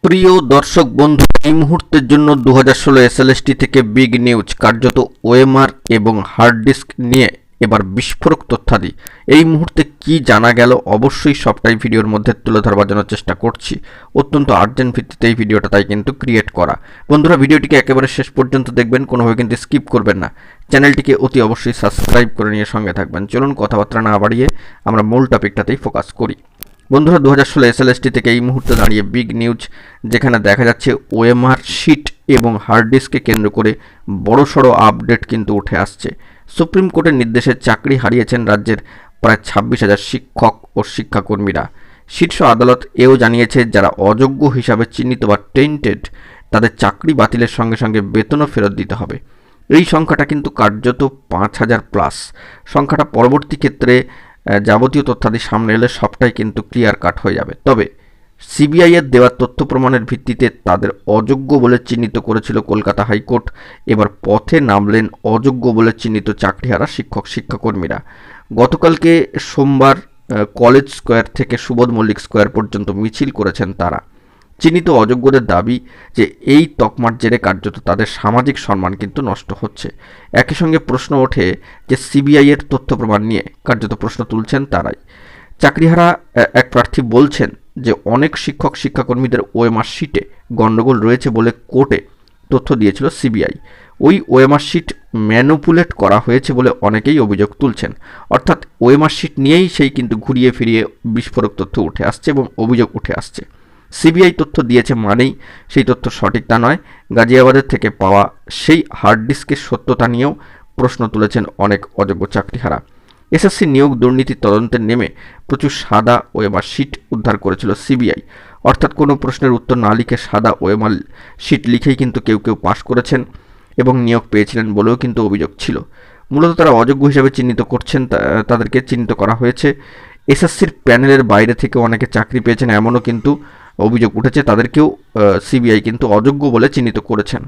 প্রিয় দর্শক বন্ধু, এই মুহূর্তের জন্য 2016 এসএলএসটি থেকে বিগ নিউজ। কার্যত ওএমআর এবং হার্ড ডিস্ক নিয়ে এবার বিস্ফোরক তথ্যাদি এই মুহূর্তে কি জানা গেল অবশ্যই সবটাই ভিডিওর মধ্যে তুলে ধরবার জন্য চেষ্টা করছি। অত্যন্ত আর্জেন্ট ভিত্তিতে এই ভিডিওটা তাই কিন্তু ক্রিয়েট করা। বন্ধুরা, ভিডিওটিকে একেবারে শেষ পর্যন্ত দেখবেন, কোনোভাবে কিন্তু স্কিপ করবেন না। চ্যানেলটিকে অতি অবশ্যই সাবস্ক্রাইব করে নিয়ে সঙ্গে থাকবেন। চলুন কথাবার্তা না বাড়িয়ে আমরা মূল টপিকটাতেই ফোকাস করি। বন্ধুরা, 2016 এসএলএসটি থেকে এই মুহূর্তে দাঁড়িয়ে বিগ নিউজ, যেখানে দেখা যাচ্ছে ওএমআর শিট এবং হার্ড ডিস্ককে কেন্দ্র করে বড়সড় আপডেট কিন্তু উঠে আসছে। সুপ্রিম কোর্টের নির্দেশে চাকরি হারিয়েছেন রাজ্যের প্রায় 26,000 শিক্ষক ও শিক্ষাকর্মীরা। শীর্ষ আদালত এও জানিয়েছে, যারা অযোগ্য হিসাবে চিহ্নিত বা টেন্টেড তাদের চাকরি বাতিলের সঙ্গে সঙ্গে বেতনও ফেরত দিতে হবে। এই সংখ্যাটা কিন্তু কার্যত 5,000 প্লাস। সংখ্যাটা পরবর্তী ক্ষেত্রে যাবতীয় তথ্যাদি সামনে এলে সবটাই কিন্তু ক্লিয়ার কাট হয়ে যাবে। তবে সিবিআই এর দেওয়া তথ্য প্রমাণের ভিত্তিতে তাদের অযোগ্য বলে চিহ্নিত করেছিল কলকাতা হাইকোর্ট। এবার পথে নামলেন অযোগ্য বলে চিহ্নিত চাকরিহারা শিক্ষক শিক্ষাকর্মীরা। গতকালকে সোমবার কলেজ স্কোয়ার থেকে সুবোধ মল্লিক স্কোয়ার পর্যন্ত মিছিল করেছেন তারা। চিহ্নিত অযোগ্যদের দাবি যে এই তকমার জেরে কার্যত তাদের সামাজিক সম্মান কিন্তু নষ্ট হচ্ছে। একই সঙ্গে প্রশ্ন ওঠে যে সিবিআই এর তথ্য প্রমাণ নিয়ে কার্যত প্রশ্ন তুলছেন তারাই। চাকরিহারা এক প্রার্থী বলছেন যে অনেক শিক্ষক শিক্ষাকর্মীদের ওএমআর শিটে গণ্ডগোল রয়েছে বলে কোর্টে তথ্য দিয়েছিল সিবিআই। ওই ওএমআর শিট ম্যানুপুলেট করা হয়েছে বলে অনেকেই অভিযোগ তুলছেন। অর্থাৎ ওএমআর শিট নিয়েই সেই কিন্তু ঘুরিয়ে ফিরিয়ে বিস্ফোরক তথ্য উঠে আসছে এবং অভিযোগ উঠে আসছে। সিবিআই তথ্য দিয়েছে মানেই সেই তথ্য সঠিক তা নয়। গাজিয়াবাদের থেকে পাওয়া সেই হার্ড ডিস্কের সত্যতা নিয়েও প্রশ্ন তুলেছেন অনেক অযোগ্য চাকরিহারা। এসএসসি নিয়োগ দুর্নীতির তদন্তে নেমে প্রচুর সাদা ওএমআর শিট উদ্ধার করেছিল সিবিআই। অর্থাৎ কোনো প্রশ্নের উত্তর না লিখে সাদা ওএমআর শিট লিখেই কিন্তু কেউ কেউ পাশ করেছেন এবং নিয়োগ পেয়েছিলেন বলেও কিন্তু অভিযোগ ছিল। মূলত তারা অযোগ্য হিসেবে চিহ্নিত করছেন, তাদেরকে চিহ্নিত করা হয়েছে। এসএসসির প্যানেলের বাইরে থেকে অনেকে চাকরি পেয়েছেন এমনও কিন্তু অভিযোগ উঠেছে। তাদেরকেও সিবিআই কিন্তু অযোগ্য বলে চিহ্নিত করেছেন।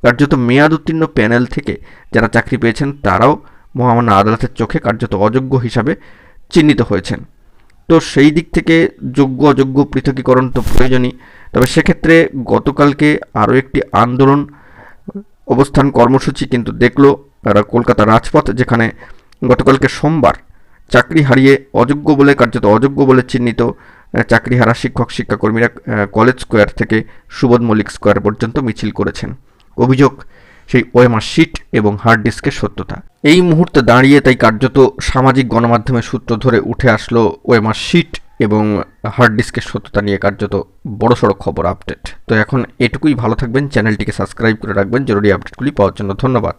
কার্যত মেয়াদ উত্তীর্ণ প্যানেল থেকে যারা চাকরি পেয়েছেন তারাও মহামান্য আদালতের চোখে কার্যত অযোগ্য হিসাবে চিহ্নিত হয়েছেন। তো সেই দিক থেকে যোগ্য অযোগ্য পৃথকীকরণ তো প্রয়োজনই। তবে সেক্ষেত্রে গতকালকে আরও একটি আন্দোলন অবস্থান কর্মসূচি কিন্তু দেখলো কলকাতা রাজপথ, যেখানে গতকালকে সোমবার চাকরি হারিয়ে অযোগ্য বলে কার্যত অযোগ্য বলে চিহ্নিত চাকরিহারা শিক্ষক শিক্ষাকর্মীরা কলেজ স্কোয়ার থেকে সুবোধ মল্লিক স্কোয়ার পর্যন্ত মিছিল করেছেন। অভিযোগ সেই ওএমআর শিট এবং হার্ড ডিস্কের সত্যতা। এই মুহূর্তে দাঁড়িয়ে তাই কার্যত সামাজিক গণমাধ্যমের সূত্র ধরে উঠে আসলো ওএমআর শিট এবং হার্ড ডিস্কের সত্যতা নিয়ে কার্যত বড়সড় খবর আপডেট। তো এখন এটুকুই, ভালো থাকবেন, চ্যানেলটিকে সাবস্ক্রাইব করে রাখবেন জরুরি আপডেটগুলি পাওয়ার জন্য। ধন্যবাদ।